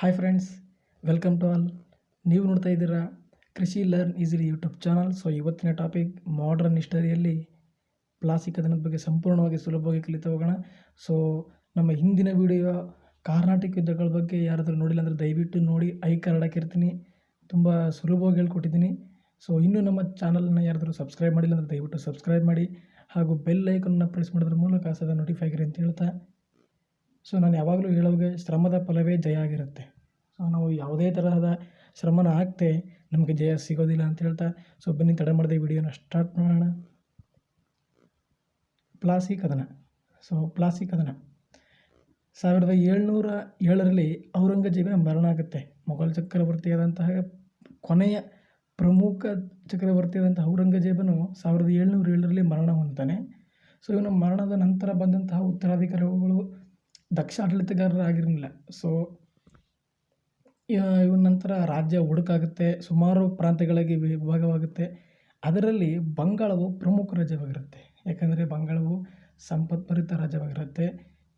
Hi friends, welcome to all. ನೀವು ನೋಡ್ತಾ ಇದ್ದೀರಾ Krishi learn easily YouTube channel. So ಇವತ್ತಿನ ಟಾಪಿಕ್ ಮಾಡರ್ನ್ ಹಿಸ್ಟರಿಯಲ್ಲಿ ಪ್ಲಾಸ್ಟಿಕ್ ಕದನದ ಬಗ್ಗೆ ಸಂಪೂರ್ಣವಾಗಿ ಸುಲಭವಾಗಿ ಕಲಿತಾ ಹೋಗೋಣ. ಸೊ ನಮ್ಮ ಹಿಂದಿನ ವಿಡಿಯೋ ಕಾರ್ನಾಟಿಕ್ ಯುದ್ಧಗಳ ಬಗ್ಗೆ ಯಾರಾದರೂ ನೋಡಿಲ್ಲ ಅಂದರೆ ದಯವಿಟ್ಟು ನೋಡಿ, ಐ ಕಾರ್ಡ್ ಹಾಕಿರ್ತೀನಿ. ತುಂಬ ಸುಲಭವಾಗಿ ಹೇಳ್ಕೊಟ್ಟಿದ್ದೀನಿ. ಸೊ ಇನ್ನೂ ನಮ್ಮ ಚಾನಲ್ನ ಯಾರಾದರೂ ಸಬ್ಸ್ಕ್ರೈಬ್ ಮಾಡಿಲ್ಲ ಅಂದರೆ ದಯವಿಟ್ಟು ಸಬ್ಸ್ಕ್ರೈಬ್ ಮಾಡಿ ಹಾಗೂ ಬೆಲ್ ಐಕನ್ನ ಪ್ರೆಸ್ ಮಾಡೋದ್ರ ಮೂಲಕ ಸದಾ ನೋಟಿಫೈ ಆಗಿರಿ ಅಂತ ಹೇಳ್ತಾ, ಸೊ ನಾನು ಯಾವಾಗಲೂ ಹೇಳೋಗೆ ಶ್ರಮದ ಫಲವೇ ಜಯ ಆಗಿರುತ್ತೆ. ಸೊ ನಾವು ಯಾವುದೇ ತರಹದ ಶ್ರಮನ ಹಾಕ್ತೆ ನಮಗೆ ಜಯ ಸಿಗೋದಿಲ್ಲ ಅಂತ ಹೇಳ್ತಾ, ಸೊ ಬನ್ನಿ ತಡ ಮಾಡದೆ ವಿಡಿಯೋನ ಸ್ಟಾರ್ಟ್ ಮಾಡೋಣ. ಪ್ಲಾಸಿ ಕದನ. ಸೊ ಪ್ಲಾಸಿ ಕದನ 1707ರಲ್ಲಿ ಔರಂಗಜೇಬನ ಮರಣ ಆಗುತ್ತೆ. ಮೊಘಲ್ ಚಕ್ರವರ್ತಿಯಾದಂತಹ ಕೊನೆಯ ಪ್ರಮುಖ ಚಕ್ರವರ್ತಿಯಾದಂತಹ ಔರಂಗಜೇಬನು 1707ರಲ್ಲಿ ಮರಣ ಹೊಂದುತ್ತಾನೆ. ಸೊ ಇವನ ಮರಣದ ನಂತರ ಬಂದಂತಹ ಉತ್ತರಾಧಿಕಾರಿಗಳು ದಕ್ಷ ಆಡಳಿತಗಾರರಾಗಿರಲಿಲ್ಲ. ಸೊ ಇವನ ನಂತರ ರಾಜ್ಯ ಹುಡುಕಾಗುತ್ತೆ, ಸುಮಾರು ಪ್ರಾಂತ್ಯಗಳಿಗೆ ವಿಭಾಗವಾಗುತ್ತೆ. ಅದರಲ್ಲಿ ಬಂಗಾಳವು ಪ್ರಮುಖ ರಾಜ್ಯವಾಗಿರುತ್ತೆ. ಯಾಕಂದರೆ ಬಂಗಾಳವು ಸಂಪತ್ಭರಿತ ರಾಜ್ಯವಾಗಿರುತ್ತೆ.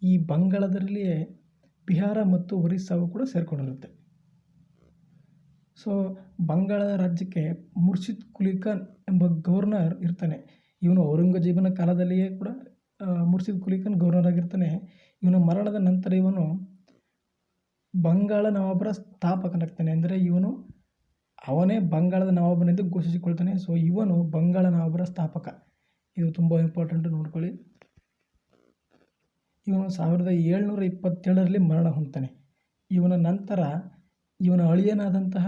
ಈ ಬಂಗಾಳದಲ್ಲಿಯೇ ಬಿಹಾರ ಮತ್ತು ಒರಿಸ್ಸಾವು ಕೂಡ ಸೇರಿಕೊಂಡಿರುತ್ತೆ. ಸೊ ಬಂಗಾಳ ರಾಜ್ಯಕ್ಕೆ ಮುರ್ಷಿದ್ ಕುಲಿ ಖಾನ್ ಎಂಬ ಗವರ್ನರ್ ಇರ್ತಾನೆ. ಇವನು ಔರಂಗಜೇಬನ ಕಾಲದಲ್ಲಿಯೇ ಕೂಡ ಮುರ್ಷಿದ್ ಕುಲಿ ಖಾನ್ ಗವರ್ನರ್ ಆಗಿರ್ತಾನೆ. ಇವನ ಮರಣದ ನಂತರ ಇವನು ಬಂಗಾಳ ನವಾಬರ ಸ್ಥಾಪಕನಾಗ್ತಾನೆ. ಅಂದರೆ ಅವನೇ ಬಂಗಾಳದ ನವಾಬನೆಂದು ಘೋಷಿಸಿಕೊಳ್ತಾನೆ. ಸೊ ಇವನು ಬಂಗಾಳ ನವಾಬರ ಸ್ಥಾಪಕ. ಇದು ತುಂಬ ಇಂಪಾರ್ಟೆಂಟ್, ನೋಡ್ಕೊಳ್ಳಿ. ಇವನು 1727ರಲ್ಲಿ ಮರಣ ಹೊಂದ್ತಾನೆ. ಇವನ ನಂತರ ಇವನ ಅಳಿಯನಾದಂತಹ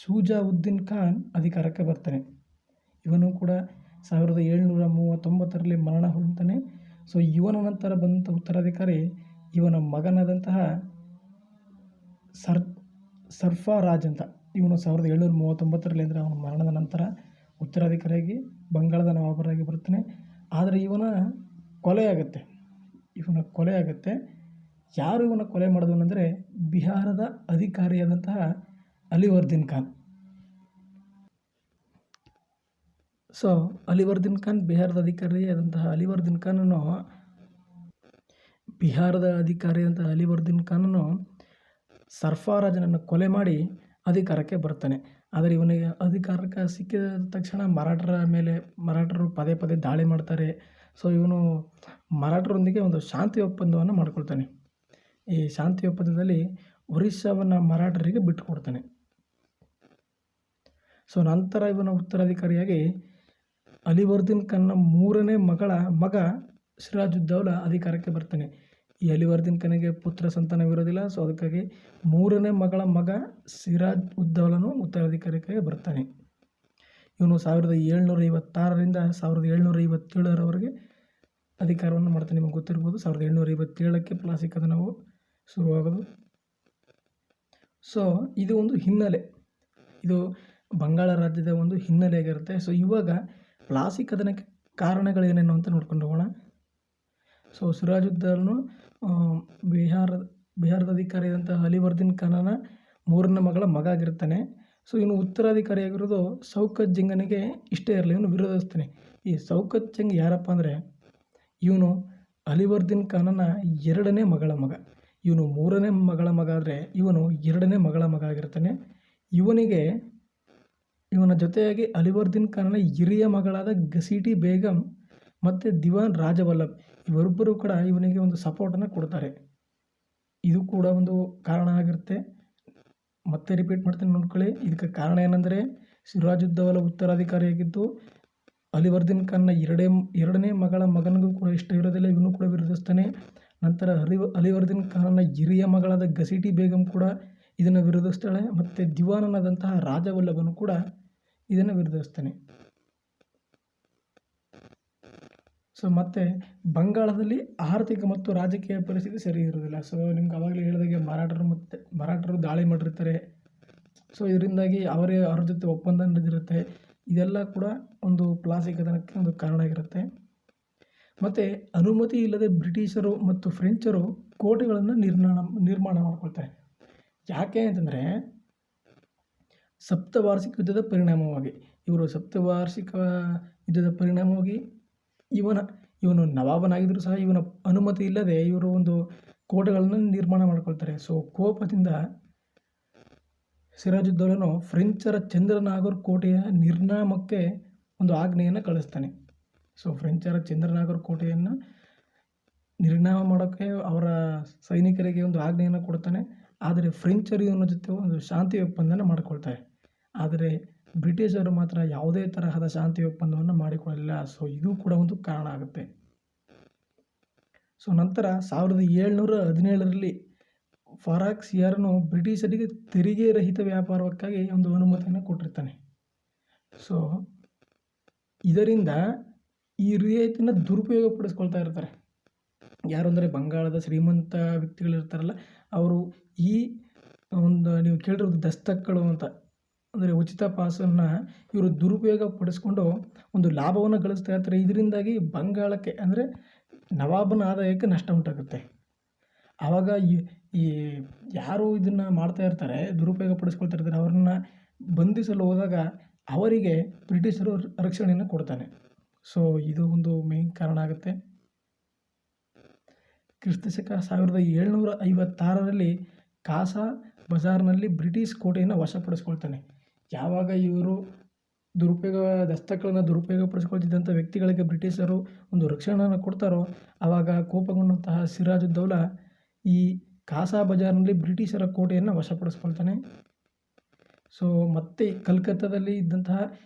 ಶುಜಾವುದ್ದೀನ್ ಖಾನ್ ಅಧಿಕಾರಕ್ಕೆ ಬರ್ತಾನೆ. ಇವನು ಕೂಡ 1739ರಲ್ಲಿ ಮರಣ ಹೊಂದ್ತಾನೆ. ಸೊ ಇವನ ನಂತರ ಬಂದಂಥ ಉತ್ತರಾಧಿಕಾರಿ ಇವನ ಮಗನಾದಂತಹ ಸರ್ಫರಾಜ್ ಅಂತ. ಇವನು 1739ರಲ್ಲಿ ಅಂದರೆ ಅವನ ಮರಣದ ನಂತರ ಉತ್ತರಾಧಿಕಾರಿಯಾಗಿ ಬಂಗಾಳದ ನವಾಬರಾಗಿ ಬರ್ತಾನೆ. ಆದರೆ ಇವನ ಕೊಲೆ ಆಗುತ್ತೆ. ಯಾರು ಇವನ ಕೊಲೆ ಮಾಡಿದವನೆಂದರೆ ಬಿಹಾರದ ಅಧಿಕಾರಿಯಾದಂತಹ ಅಲಿವರ್ದೀನ್ ಖಾನ್. ಸೊ ಅಲಿವರ್ದೀನ್ ಖಾನ್ ಬಿಹಾರದ ಅಧಿಕಾರಿಯಾದಂತಹ ಅಲಿವರ್ದೀನ್ ಖಾನನು ಸರ್ಫರಾಜನನ್ನು ಕೊಲೆ ಮಾಡಿ ಅಧಿಕಾರಕ್ಕೆ ಬರ್ತಾನೆ. ಆದರೆ ಇವನಿಗೆ ಅಧಿಕಾರಕ್ಕೆ ಸಿಕ್ಕಿದ ತಕ್ಷಣ ಮರಾಠರು ಪದೇ ಪದೇ ದಾಳಿ ಮಾಡ್ತಾರೆ. ಸೊ ಇವನು ಮರಾಠರೊಂದಿಗೆ ಒಂದು ಶಾಂತಿ ಒಪ್ಪಂದವನ್ನು ಮಾಡ್ಕೊಳ್ತಾನೆ. ಈ ಶಾಂತಿ ಒಪ್ಪಂದದಲ್ಲಿ ಒರಿಸ್ಸಾವನ್ನು ಮರಾಠರಿಗೆ ಬಿಟ್ಟುಕೊಡ್ತಾನೆ. ಸೊ ನಂತರ ಇವನ ಉತ್ತರಾಧಿಕಾರಿಯಾಗಿ ಅಲಿವರ್ದೀನ್ ಖಾನ್ನ 3ನೇ ಮಗ ಸಿರಾಜುದ್ದೌಲಾ ಅಧಿಕಾರಕ್ಕೆ ಬರ್ತಾನೆ. ಈ ಅಲಿವರ್ದೀನ್ ಖಾನಿಗೆ ಪುತ್ರ ಸಂತಾನವಿರೋದಿಲ್ಲ. ಸೊ ಅದಕ್ಕಾಗಿ 3ನೇ ಮಗ ಸಿರಾಜ್ ಉದ್ದೌಲನು ಉತ್ತರಾಧಿಕಾರಿಯಾಗಿ ಬರ್ತಾನೆ. ಇವನು 1756ರಿಂದ 1757ರವರೆಗೆ ಅಧಿಕಾರವನ್ನು ಮಾಡ್ತಾನೆ. ನಿಮಗೆ ಗೊತ್ತಿರ್ಬೋದು, 1757ಕ್ಕೆ ಪ್ಲಾಸಿ ಕದನವು ಶುರುವಾಗೋದು. ಸೊ ಇದು ಒಂದು ಹಿನ್ನೆಲೆ, ಇದು ಬಂಗಾಳ ರಾಜ್ಯದ ಒಂದು ಹಿನ್ನೆಲೆಯಾಗಿರುತ್ತೆ. ಸೊ ಇವಾಗ ಪ್ಲಾಸಿ ಕದನಕ್ಕೆ ಕಾರಣಗಳೇನೇನು ಅಂತ ನೋಡ್ಕೊಂಡು ಹೋಗೋಣ. ಸೊ ಸಿರಾಜುದ್ದೌಲನು ಬಿಹಾರದ ಅಧಿಕಾರಿಯಾದಂತಹ ಅಲಿವರ್ದೀನ್ ಖಾನನ 3ನೇ ಮಗ ಆಗಿರ್ತಾನೆ. ಸೊ ಇವನು ಉತ್ತರಾಧಿಕಾರಿಯಾಗಿರೋದು ಶೌಕತ್ ಜಂಗನಿಗೆ ಇಷ್ಟೇ ಇರಲಿ, ಇವನು ವಿರೋಧಿಸ್ತಾನೆ. ಈ ಶೌಕತ್ ಜಂಗ್ ಯಾರಪ್ಪ ಅಂದರೆ ಇವನು ಅಲಿವರ್ದೀನ್ ಖಾನನ 2ನೇ ಮಗ. ಇವನು 3ನೇ ಮಗ ಆದರೆ ಇವನು 2ನೇ ಮಗ ಆಗಿರ್ತಾನೆ. ಇವನ ಜೊತೆಯಾಗಿ ಅಲಿವರ್ದೀನ್ ಖಾನನ ಹಿರಿಯ ಮಗಳಾದ ಗಸೀಟಿ ಬೇಗಂ ಮತ್ತು ದಿವಾನ್ ರಾಜವಲ್ಲಭ್ ಇವರಿಬ್ಬರು ಕೂಡ ಇವನಿಗೆ ಒಂದು ಸಪೋರ್ಟನ್ನು ಕೊಡ್ತಾರೆ. ಇದು ಕೂಡ ಒಂದು ಕಾರಣ ಆಗಿರುತ್ತೆ. ಮತ್ತೆ ರಿಪೀಟ್ ಮಾಡ್ತೀನಿ, ನೋಡ್ಕೊಳ್ಳಿ. ಇದಕ್ಕೆ ಕಾರಣ ಏನಂದರೆ ಸಿರಾಜುದ್ದೌಲಾ ಉತ್ತರಾಧಿಕಾರಿಯಾಗಿದ್ದು ಅಲಿವರ್ದೀನ್ ಖಾನ್ನ 2ನೇ ಮಗನಿಗೂ ಕೂಡ ಇಷ್ಟ ಇರೋದಿಲ್ಲ. ಇವನು ಕೂಡ ವಿರೋಧಿಸ್ತಾನೆ. ನಂತರ ಅಲಿವರ್ದೀನ್ ಖಾನನ ಹಿರಿಯ ಮಗಳಾದ ಗಸೀಟಿ ಬೇಗಂ ಕೂಡ ಇದನ್ನು ವಿರೋಧಿಸ್ತಾಳೆ. ಮತ್ತು ದಿವಾನನಾದಂತಹ ರಾಜವಲ್ಲಭನು ಕೂಡ ಇದನ್ನು ವಿರೋಧಿಸ್ತಾನೆ. ಸೊ ಮತ್ತು ಬಂಗಾಳದಲ್ಲಿ ಆರ್ಥಿಕ ಮತ್ತು ರಾಜಕೀಯ ಪರಿಸ್ಥಿತಿ ಸರಿ ಇರೋದಿಲ್ಲ. ಸೊ ನಿಮ್ಗೆ ಆವಾಗಲೇ ಹೇಳಿದಾಗೆ ಮರಾಠರು ದಾಳಿ ಮಾಡಿರ್ತಾರೆ. ಸೊ ಇದರಿಂದಾಗಿ ಅವ್ರ ಜೊತೆ ಒಪ್ಪಂದ ನಡೆದಿರುತ್ತೆ. ಇದೆಲ್ಲ ಕೂಡ ಒಂದು ಪ್ಲಾಸಿ ಕದನಕ್ಕೆ ಒಂದು ಕಾರಣ ಆಗಿರುತ್ತೆ. ಮತ್ತು ಅನುಮತಿ ಇಲ್ಲದೆ ಬ್ರಿಟಿಷರು ಮತ್ತು ಫ್ರೆಂಚರು ಕೋಟೆಗಳನ್ನು ನಿರ್ಮಾಣ ಮಾಡ್ಕೊಳ್ತಾರೆ. ಯಾಕೆ ಅಂತಂದರೆ ಸಪ್ತವಾರ್ಷಿಕ ಯುದ್ಧದ ಪರಿಣಾಮವಾಗಿ ಇವನು ನವಾಬನಾಗಿದ್ದರೂ ಸಹ ಇವನ ಅನುಮತಿ ಇಲ್ಲದೆ ಇವರು ಒಂದು ಕೋಟೆಗಳನ್ನು ನಿರ್ಮಾಣ ಮಾಡ್ಕೊಳ್ತಾರೆ. ಸೊ ಕೋಪದಿಂದ ಸಿರಾಜುದ್ದೌಲನು ಫ್ರೆಂಚರ ಚಂದ್ರನಾಗರ್ ಕೋಟೆಯ ನಿರ್ನಾಮಕ್ಕೆ ಒಂದು ಆಜ್ಞೆಯನ್ನು ಕಳಿಸ್ತಾನೆ. ಸೊ ಫ್ರೆಂಚರ ಚಂದ್ರನಾಗರ್ ಕೋಟೆಯನ್ನು ನಿರ್ನಾಮ ಮಾಡೋಕ್ಕೆ ಅವರ ಸೈನಿಕರಿಗೆ ಒಂದು ಆಜ್ಞೆಯನ್ನು ಕೊಡ್ತಾನೆ. ಆದರೆ ಫ್ರೆಂಚರು ಇವನ ಜೊತೆ ಒಂದು ಶಾಂತಿ ಒಪ್ಪಂದನ ಮಾಡಿಕೊಳ್ತಾರೆ. ಆದರೆ ಬ್ರಿಟಿಷರು ಮಾತ್ರ ಯಾವುದೇ ತರಹದ ಶಾಂತಿ ಒಪ್ಪಂದವನ್ನು ಮಾಡಿಕೊಳ್ಳಲಿಲ್ಲ. ಸೊ ಇದು ಕೂಡ ಒಂದು ಕಾರಣ ಆಗುತ್ತೆ. ಸೊ ನಂತರ 1717ರಲ್ಲಿ ಫರಾಕ್ ಸಿಯಾರನು ಬ್ರಿಟಿಷರಿಗೆ ತೆರಿಗೆ ರಹಿತ ವ್ಯಾಪಾರಕ್ಕಾಗಿ ಒಂದು ಅನುಮತಿಯನ್ನು ಕೊಟ್ಟಿರ್ತಾನೆ. ಸೊ ಇದರಿಂದ ಈ ರಿಯಾಯಿತಿನ ದುರುಪಯೋಗ ಪಡಿಸ್ಕೊಳ್ತಾ ಇರ್ತಾರೆ. ಯಾರು ಅಂದರೆ ಬಂಗಾಳದ ಶ್ರೀಮಂತ ವ್ಯಕ್ತಿಗಳಿರ್ತಾರಲ್ಲ, ಅವರು ಈ ಒಂದು ನೀವು ಕೇಳಿರೋದು ದಸ್ತಕ್ಗಳು ಅಂತ ಅಂದರೆ ಉಚಿತ ಪಾಸನ್ನು ಇವರು ದುರುಪಯೋಗ ಪಡಿಸ್ಕೊಂಡು ಒಂದು ಲಾಭವನ್ನು ಗಳಿಸ್ತಾ ಇರ್ತಾರೆ. ಇದರಿಂದಾಗಿ ಬಂಗಾಳಕ್ಕೆ ಅಂದರೆ ನವಾಬನ ಆದಾಯಕ್ಕೆ ನಷ್ಟ ಉಂಟಾಗುತ್ತೆ. ಆವಾಗ ಈ ಯಾರು ಇದನ್ನು ಮಾಡ್ತಾ ಇರ್ತಾರೆ, ದುರುಪಯೋಗ ಪಡಿಸ್ಕೊಳ್ತಾ ಇರ್ತಾರೆ, ಅವ್ರನ್ನ ಬಂಧಿಸಲು ಹೋದಾಗ ಅವರಿಗೆ ಬ್ರಿಟಿಷರು ರಕ್ಷಣೆಯನ್ನು ಕೊಡ್ತಾನೆ. ಸೊ ಇದು ಒಂದು ಮೇನ್ ಕಾರಣ ಆಗುತ್ತೆ. ಕ್ರಿಸ್ತಶಕ 1756ರಲ್ಲಿ ಕಾಸಾ ಬಜಾರ್ನಲ್ಲಿ ಬ್ರಿಟಿಷ್ ಕೋಟೆಯನ್ನು ವಶಪಡಿಸ್ಕೊಳ್ತಾನೆ. ಯಾವಾಗ ಇವರು ದಸ್ತಗಳನ್ನು ದುರುಪಯೋಗ ಪಡಿಸ್ಕೊಳ್ತಿದ್ದಂಥ ವ್ಯಕ್ತಿಗಳಿಗೆ ಬ್ರಿಟಿಷರು ಒಂದು ರಕ್ಷಣೆಯನ್ನು ಕೊಡ್ತಾರೋ, ಆವಾಗ ಕೋಪಗೊಂಡಂತಹ ಸಿರಾಜುದ್ದೌಲ ಈ ಕಾಸಾ ಬಜಾರ್ನಲ್ಲಿ ಬ್ರಿಟಿಷರ ಕೋಟೆಯನ್ನು ವಶಪಡಿಸ್ಕೊಳ್ತಾನೆ. ಸೊ ಮತ್ತೆ ಕಲ್ಕತ್ತಾದಲ್ಲಿ ಇದ್ದಂತಹ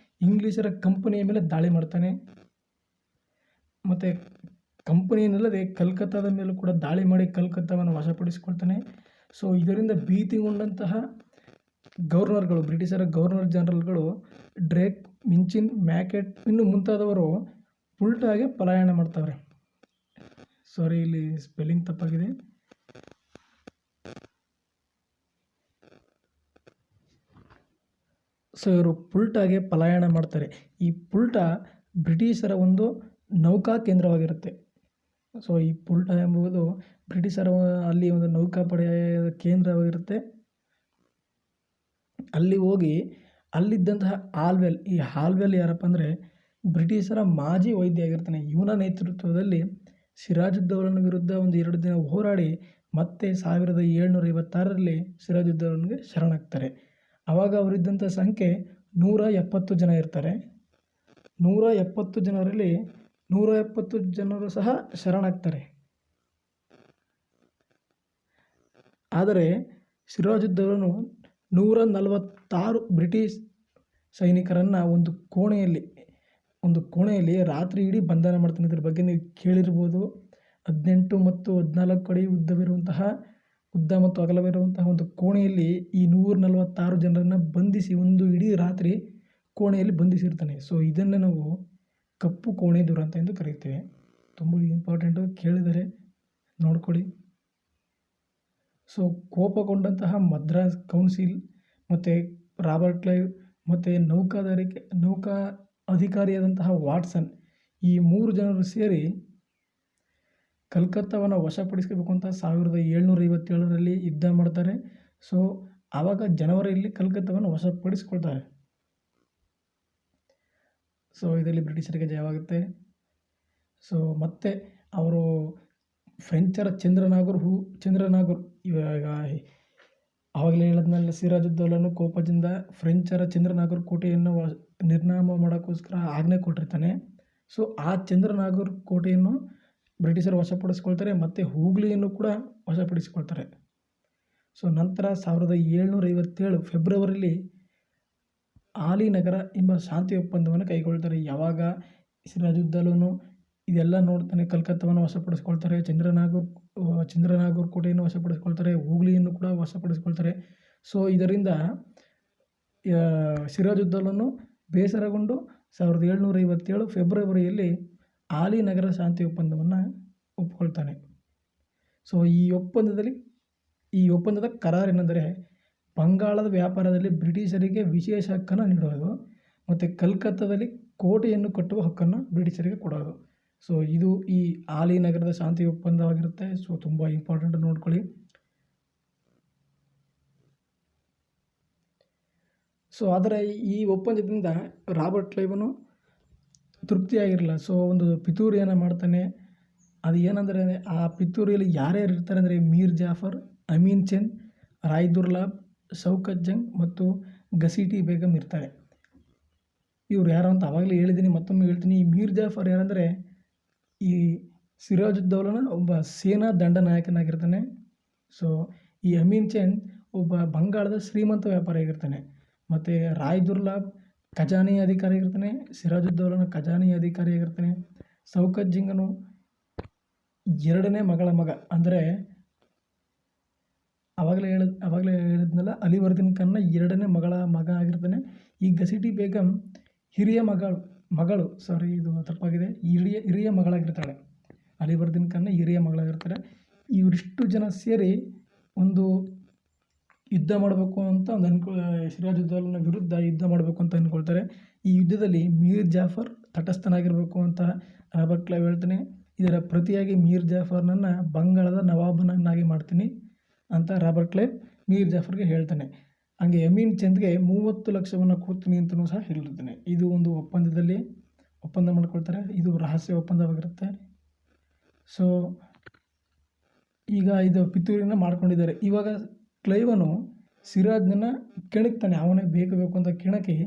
ಇಂಗ್ಲೀಷರ ಕಂಪನಿಯ ಮೇಲೆ ದಾಳಿ ಮಾಡ್ತಾನೆ. ಮತ್ತು ಕಂಪನಿಯನ್ನಲ್ಲದೆ ಕಲ್ಕತ್ತಾದ ಮೇಲೂ ಕೂಡ ದಾಳಿ ಮಾಡಿ ಕಲ್ಕತ್ತಾವನ್ನು ವಶಪಡಿಸಿಕೊಳ್ತಾನೆ. ಸೊ ಇದರಿಂದ ಭೀತಿಗೊಂಡಂತಹ ಗವರ್ನರ್ಗಳು, ಬ್ರಿಟಿಷರ ಗವರ್ನರ್ ಜನರಲ್ಗಳು ಡ್ರೇಕ್, ಮಿಂಚಿನ್, ಮ್ಯಾಕೆಟ್ ಇನ್ನು ಮುಂತಾದವರು ಪುಲ್ಟಾಗೆ ಪಲಾಯನ ಮಾಡ್ತಾವ್ರೆ. ಸಾರಿ, ಇಲ್ಲಿ ಸ್ಪೆಲ್ಲಿಂಗ್ ತಪ್ಪಾಗಿದೆ. ಸೊ ಇವರು ಪುಲ್ಟಾಗೆ ಪಲಾಯನ ಮಾಡ್ತಾರೆ. ಈ ಪುಲ್ಟಾ ಬ್ರಿಟಿಷರ ಒಂದು ನೌಕಾ ಕೇಂದ್ರವಾಗಿರುತ್ತೆ. ಸೊ ಈ ಪುಲ್ಟಾ ಎಂಬುದು ಬ್ರಿಟಿಷರ ಅಲ್ಲಿ ಒಂದು ನೌಕಾಪಡೆಯ ಕೇಂದ್ರವಾಗಿರುತ್ತೆ. ಅಲ್ಲಿ ಹೋಗಿ ಅಲ್ಲಿದ್ದಂತಹ ಹಾಲ್ವೆಲ್, ಈ ಹಾಲ್ವೆಲ್ ಯಾರಪ್ಪ ಅಂದರೆ ಬ್ರಿಟಿಷರ ಮಾಜಿ ವೈದ್ಯ ಆಗಿರ್ತಾನೆ. ಇವನ ನೇತೃತ್ವದಲ್ಲಿ ಸಿರಾಜುದ್ದೌಲನ ವಿರುದ್ಧ ಒಂದು 2 ದಿನ ಹೋರಾಡಿ ಮತ್ತೆ 1756ರಲ್ಲಿ ಸಿರಾಜುದ್ದೌಲನಿಗೆ ಶರಣಾಗ್ತಾರೆ. ಆವಾಗ ಅವರಿದ್ದಂಥ ಸಂಖ್ಯೆ 170 ಜನ ಇರ್ತಾರೆ. 170 ಜನರಲ್ಲಿ 170 ಜನರು ಸಹ ಶರಣಾಗ್ತಾರೆ. ಆದರೆ ಸಿರಾಜುದ್ದೌಲನು 146 ಬ್ರಿಟಿಷ್ ಸೈನಿಕರನ್ನು ಒಂದು ಕೋಣೆಯಲ್ಲಿ ರಾತ್ರಿ ಇಡೀ ಬಂಧನ ಮಾಡ್ತಾನೆ. ಇದ್ರ ಬಗ್ಗೆ ನೀವು ಕೇಳಿರ್ಬೋದು. 18 ಮತ್ತು 14 ಅಡಿ ಉದ್ದ ಮತ್ತು ಅಗಲವಿರುವಂತಹ ಒಂದು ಕೋಣೆಯಲ್ಲಿ ಈ 146 ಜನರನ್ನು ಬಂಧಿಸಿ ಒಂದು ಇಡೀ ರಾತ್ರಿ ಕೋಣೆಯಲ್ಲಿ ಬಂಧಿಸಿರ್ತಾನೆ. ಸೊ ಇದನ್ನು ನಾವು ಕಪ್ಪು ಕೋಣೆ ದುರಂತ ಎಂದು ಕರೆಯುತ್ತೇವೆ. ತುಂಬ ಇಂಪಾರ್ಟೆಂಟು, ಕೇಳಿದರೆ ನೋಡ್ಕೊಳ್ಳಿ. ಸೊ ಕೋಪಗೊಂಡಂತಹ ಮದ್ರಾಸ್ ಕೌನ್ಸಿಲ್ ಮತ್ತು ರಾಬರ್ಟ್ ಕ್ಲೈವ್ ಮತ್ತು ನೌಕಾ ಅಧಿಕಾರಿಯಾದಂತಹ ವಾಟ್ಸನ್, ಈ 3 ಜನರು ಸೇರಿ ಕಲ್ಕತ್ತಾವನ್ನು ವಶಪಡಿಸ್ಕೋಬೇಕು ಅಂತ 1757ರಲ್ಲಿ ಯುದ್ಧ ಮಾಡ್ತಾರೆ. ಸೊ ಆವಾಗ ಜನವರಿಯಲ್ಲಿ ಕಲ್ಕತ್ತಾವನ್ನು ವಶಪಡಿಸ್ಕೊಳ್ತಾರೆ. ಸೊ ಇದರಲ್ಲಿ ಬ್ರಿಟಿಷರಿಗೆ ಜಯವಾಗುತ್ತೆ. ಸೊ ಮತ್ತೆ ಅವರು ಫ್ರೆಂಚರ ಚಂದ್ರನಾಗೂರ್ ಇವಾಗ ಆವಾಗಲೇ ಹೇಳಿದ್ಮೇಲೆ ಸಿರಾಜುದ್ದೌಲನು ಕೋಪದಿಂದ ಫ್ರೆಂಚರ ಚಂದ್ರನಾಗೂರ್ ಕೋಟೆಯನ್ನು ನಿರ್ನಾಮ ಮಾಡೋಕ್ಕೋಸ್ಕರ ಆಜ್ಞೆ ಕೊಟ್ಟಿರ್ತಾನೆ. ಸೊ ಆ ಚಂದ್ರನಾಗೂರ್ ಕೋಟೆಯನ್ನು ಬ್ರಿಟಿಷರು ವಶಪಡಿಸ್ಕೊಳ್ತಾರೆ ಮತ್ತು ಹೂಗ್ಲಿಯನ್ನು ಕೂಡ ವಶಪಡಿಸಿಕೊಳ್ತಾರೆ. ಸೊ ನಂತರ 1757 ಫೆಬ್ರವರಿಯಲ್ಲಿ ಆಲಿನಗರ ಎಂಬ ಶಾಂತಿ ಒಪ್ಪಂದವನ್ನು ಕೈಗೊಳ್ತಾರೆ. ಯಾವಾಗ ಸಿರಾಜುದ್ದೌಲನು ಇದೆಲ್ಲ ನೋಡ್ತಾನೆ, ಕಲ್ಕತ್ತಾವನ್ನು ವಶಪಡಿಸ್ಕೊಳ್ತಾರೆ, ಚಂದ್ರನಾಗೂರ್ ಕೋಟೆಯನ್ನು ವಶಪಡಿಸ್ಕೊಳ್ತಾರೆ, ಹೂಗ್ಲಿಯನ್ನು ಕೂಡ ವಶಪಡಿಸ್ಕೊಳ್ತಾರೆ. ಸೊ ಇದರಿಂದ ಸಿರಾಜುದ್ದೌಲನು ಬೇಸರಗೊಂಡು 1757 ಫೆಬ್ರವರಿಯಲ್ಲಿ ಆಲಿನಗರ ಶಾಂತಿ ಒಪ್ಪಂದವನ್ನು ಒಪ್ಕೊಳ್ತಾನೆ. ಸೊ ಈ ಒಪ್ಪಂದದ ಕರಾರೇನೆಂದರೆ ಬಂಗಾಳದ ವ್ಯಾಪಾರದಲ್ಲಿ ಬ್ರಿಟಿಷರಿಗೆ ವಿಶೇಷ ಹಕ್ಕನ್ನು ನೀಡೋದು ಮತ್ತು ಕಲ್ಕತ್ತಾದಲ್ಲಿ ಕೋಟೆಯನ್ನು ಕಟ್ಟುವ ಹಕ್ಕನ್ನು ಬ್ರಿಟಿಷರಿಗೆ ಕೊಡೋದು. ಸೊ ಇದು ಈ ಆಲಿನಗರದ ಶಾಂತಿ ಒಪ್ಪಂದವಾಗಿರುತ್ತೆ. ಸೊ ತುಂಬ ಇಂಪಾರ್ಟೆಂಟ್, ನೋಡ್ಕೊಳ್ಳಿ. ಸೊ ಆದರೆ ಈ ಒಪ್ಪಂದದಿಂದ ರಾಬರ್ಟ್ ಕ್ಲೈವನು ತೃಪ್ತಿಯಾಗಿರಲಿಲ್ಲ. ಸೊ ಒಂದು ಪಿತೂರಿಯನ್ನು ಮಾಡ್ತಾನೆ. ಅದು ಏನಂದರೆ ಆ ಪಿತೂರಿಯಲ್ಲಿ ಯಾರ್ಯಾರು ಇರ್ತಾರೆ ಅಂದರೆ ಮೀರ್ ಜಾಫರ್, ಅಮೀನ್ ಚಂದ್, ರಾಯ್ ದುರ್ಲಾಭ್, ಶೌಕತ್ ಜಂಗ್ ಮತ್ತು ಗಸೀಟಿ ಬೇಗಮ್ ಇರ್ತಾರೆ. ಇವ್ರು ಯಾರು ಅಂತ ಆವಾಗಲೇ ಹೇಳಿದ್ದೀನಿ, ಮತ್ತೊಮ್ಮೆ ಹೇಳ್ತೀನಿ. ಈ ಮೀರ್ ಜಾಫರ್ ಯಾರಂದರೆ ಈ ಸಿರಾಜುದ್ದೌಲನ ಒಬ್ಬ ಸೇನಾ ದಂಡನಾಯಕನಾಗಿರ್ತಾನೆ. ಸೊ ಈ ಅಮೀನ್ ಚಂದ್ ಒಬ್ಬ ಬಂಗಾಳದ ಶ್ರೀಮಂತ ವ್ಯಾಪಾರಿ ಆಗಿರ್ತಾನೆ. ಮತ್ತು ರಾಯ್ ದುರ್ಲಾಭ್ ಖಜಾನೆ ಅಧಿಕಾರಿ ಆಗಿರ್ತಾನೆ, ಸಿರಾಜುದ್ದೌಲನ ಖಜಾನೆ ಅಧಿಕಾರಿ ಆಗಿರ್ತಾನೆ. ಶೌಕತ್ ಜಂಗನು ಎರಡನೇ ಮಗಳ ಮಗ, ಅಂದರೆ ಆವಾಗಲೇ ಹೇಳಿದ್ನಲ್ಲ, ಅಲಿವರ್ದಿನ್ ಖಾನ್ನ ಎರಡನೇ ಮಗಳ ಮಗ ಆಗಿರ್ತಾನೆ. ಈ ಗಸಿಟಿ ಬೇಗಮ್ ಹಿರಿಯ ಮಗಳು ಇದು ತಪ್ಪಾಗಿದೆ, ಹಿರಿಯ ಮಗಳಾಗಿರ್ತಾಳೆ. ಅಲಿವರ್ದಿನ್ ಖಾನ್ನ ಹಿರಿಯ ಮಗಳಾಗಿರ್ತಾರೆ. ಇವರಿಷ್ಟು ಜನ ಸೇರಿ ಒಂದು ಯುದ್ಧ ಮಾಡಬೇಕು ಅಂತ ಸಿರಾಜುದ್ದೌಲನ ವಿರುದ್ಧ ಯುದ್ಧ ಮಾಡಬೇಕು ಅಂತ ಅಂದ್ಕೊಳ್ತಾರೆ. ಈ ಯುದ್ಧದಲ್ಲಿ ಮೀರ್ ಜಾಫರ್ ತಟಸ್ಥನಾಗಿರಬೇಕು ಅಂತ ರಾಬರ್ಟ್ ಕ್ಲೈವ್ ಹೇಳ್ತಾನೆ. ಇದರ ಪ್ರತಿಯಾಗಿ ಮೀರ್ ಜಾಫರ್ನನ್ನು ಬಂಗಾಳದ ನವಾಬನನ್ನಾಗಿ ಮಾಡ್ತೀನಿ ಅಂತ ರಾಬರ್ಟ್ ಕ್ಲೈವ್ ಮೀರ್ ಜಾಫರ್ಗೆ ಹೇಳ್ತಾನೆ. ಹಾಗೆ ಅಮೀನ್ ಚಂದ್ಗೆ 30 ಲಕ್ಷವನ್ನು ಕೊಡ್ತೀನಿ ಅಂತಲೂ ಸಹ ಹೇಳಿರ್ತಾನೆ. ಇದು ಒಂದು ಒಪ್ಪಂದ ಮಾಡ್ಕೊಳ್ತಾರೆ. ಇದು ರಹಸ್ಯ ಒಪ್ಪಂದವಾಗಿರುತ್ತೆ. ಸೊ ಈಗ ಇದು ಪಿತೂರಿನ ಮಾಡ್ಕೊಂಡಿದ್ದಾರೆ. ಇವಾಗ ಕ್ಲೈವನು ಸಿರಾಜ್ನನ್ನು ಕೆಣಕ್ತಾನೆ. ಅವನೇ ಬೇಕು ಅಂತ ಕೆಣಕಿ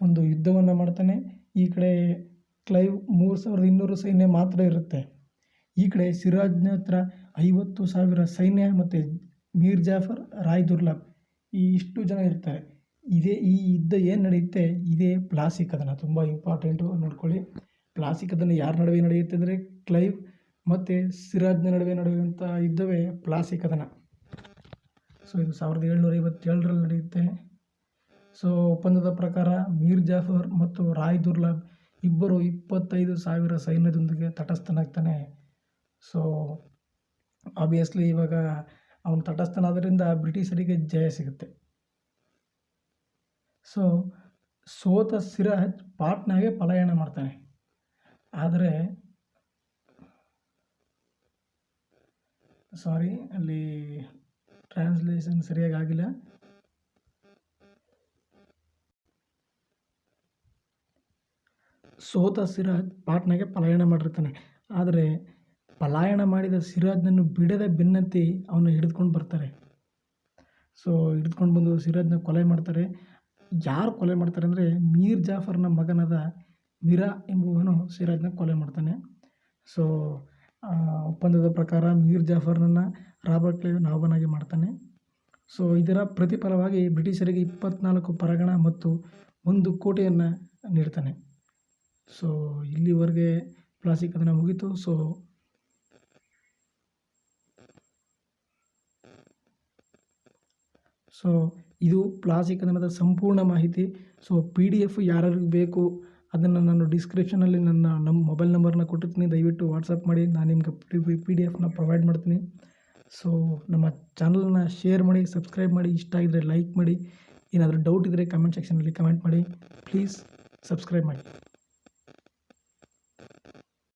ಒಂದು ಯುದ್ಧವನ್ನು ಮಾಡ್ತಾನೆ. ಈ ಕಡೆ ಕ್ಲೈವ್ 3200 ಸೈನ್ಯ ಮಾತ್ರ ಇರುತ್ತೆ. ಈ ಕಡೆ ಸಿರಾಜ್ನ ಹತ್ರ 50,000 ಸೈನ್ಯ ಮತ್ತು ಮೀರ್ ಜಾಫರ್, ರಾಯ್ ದುರ್ಲಾಭ್ ಇಷ್ಟು ಜನ ಇರ್ತಾರೆ. ಈ ಯುದ್ಧ ಏನು ನಡೆಯುತ್ತೆ, ಇದೇ ಪ್ಲಾಸಿ ಕದನ. ತುಂಬ ಇಂಪಾರ್ಟೆಂಟು, ನೋಡ್ಕೊಳ್ಳಿ. ಪ್ಲಾಸಿ ಕದನ ಯಾರ ನಡುವೆ ನಡೆಯುತ್ತೆ ಅಂದರೆ ಕ್ಲೈವ್ ಮತ್ತು ಸಿರಾಜ್ನ ನಡುವೆ ನಡೆಯುವಂಥ ಯುದ್ಧವೇ ಪ್ಲಾಸಿ ಕದನ. ಸೊ ಇದು 1757ರಲ್ಲಿ ನಡೆಯುತ್ತೆ. ಸೊ ಒಪ್ಪಂದದ ಪ್ರಕಾರ ಮೀರ್ ಜಾಫರ್ ಮತ್ತು ರಾಯ್ ದುರ್ಲಾಭ್ ಇಬ್ಬರು 25,000 ಸೈನ್ಯದೊಂದಿಗೆ ತಟಸ್ಥನಾಗ್ತಾನೆ. ಸೊ ಆಬ್ವಿಯಸ್ಲಿ ಇವಾಗ ಅವನು ತಟಸ್ಥನಾದ್ದರಿಂದ ಬ್ರಿಟಿಷರಿಗೆ ಜಯ ಸಿಗುತ್ತೆ. ಸೊ ಸೋತ ಸಿರಾಜ್ ಪಾಟ್ನಾಗೆ ಪಲಾಯನ ಮಾಡ್ತಾನೆ. ಆದರೆ ಅಲ್ಲಿ ಟ್ರಾನ್ಸ್ಲೇಷನ್ ಸರಿಯಾಗಿ ಆಗಿಲ್ಲ. ಸೋತ ಸಿರಾಜ್ ಪಾಟ್ನಾಗೆ ಪಲಾಯನ ಮಾಡಿರ್ತಾನೆ. ಆದರೆ ಪಲಾಯನ ಮಾಡಿದ ಸಿರಾಜ್ನನ್ನು ಬಿಡದ ಬೆನ್ನತ್ತಿ ಅವನ್ನ ಹಿಡಿದುಕೊಂಡು ಬರ್ತಾರೆ. ಸೊ ಹಿಡಿದುಕೊಂಡು ಬಂದು ಸಿರಾಜ್ನ ಕೊಲೆ ಮಾಡ್ತಾರೆ. ಯಾರು ಕೊಲೆ ಮಾಡ್ತಾರೆ ಅಂದರೆ ಮೀರ್ ಜಾಫರ್ನ ಮಗನಾದ ಮಿರಾ ಎಂಬುವನು ಸಿರಾಜ್ನ ಕೊಲೆ ಮಾಡ್ತಾನೆ. ಸೊ ಒಪ್ಪಂದದ ಪ್ರಕಾರ ಮೀರ್ ಜಾಫರ್ನನ್ನು ರಾಬರ್ಟ್ ಕ್ಲೈವ್ ನವಾಬನಾಗಿ ಮಾಡ್ತಾನೆ. ಸೊ ಇದರ ಪ್ರತಿಫಲವಾಗಿ ಬ್ರಿಟಿಷರಿಗೆ 24 ಪರಗಣ ಮತ್ತು 1 ಕೋಟೆಯನ್ನು ನೀಡ್ತಾನೆ. ಸೊ ಇಲ್ಲಿವರೆಗೆ ಪ್ಲಾಸಿ ಕದನ ಮುಗೀತು. ಸೊ ಇದು ಪ್ಲಾಸಿ ಕದನದ ಸಂಪೂರ್ಣ ಮಾಹಿತಿ. ಸೊ PDF ಯಾರ್ಯಾರಿಗೆ ಬೇಕು ಅದನ್ನು ನಾನು ಡಿಸ್ಕ್ರಿಪ್ಷನಲ್ಲಿ ನಮ್ಮ ಮೊಬೈಲ್ ನಂಬರ್ನ ಕೊಟ್ಟಿರ್ತೀನಿ. ದಯವಿಟ್ಟು ವಾಟ್ಸಪ್ ಮಾಡಿ, ನಾನು ನಿಮ್ಗೆ PDF ಪ್ರೊವೈಡ್ ಮಾಡ್ತೀನಿ. ಸೊ ನಮ್ಮ ಚಾನಲ್ನ ಶೇರ್ ಮಾಡಿ, ಸಬ್ಸ್ಕ್ರೈಬ್ ಮಾಡಿ, ಇಷ್ಟ ಆಗಿದ್ರೆ ಲೈಕ್ ಮಾಡಿ. ಏನಾದರೂ ಡೌಟ್ ಇದ್ದರೆ ಕಮೆಂಟ್ ಸೆಕ್ಷನಲ್ಲಿ ಕಮೆಂಟ್ ಮಾಡಿ. ಪ್ಲೀಸ್ ಸಬ್ಸ್ಕ್ರೈಬ್ ಮಾಡಿ.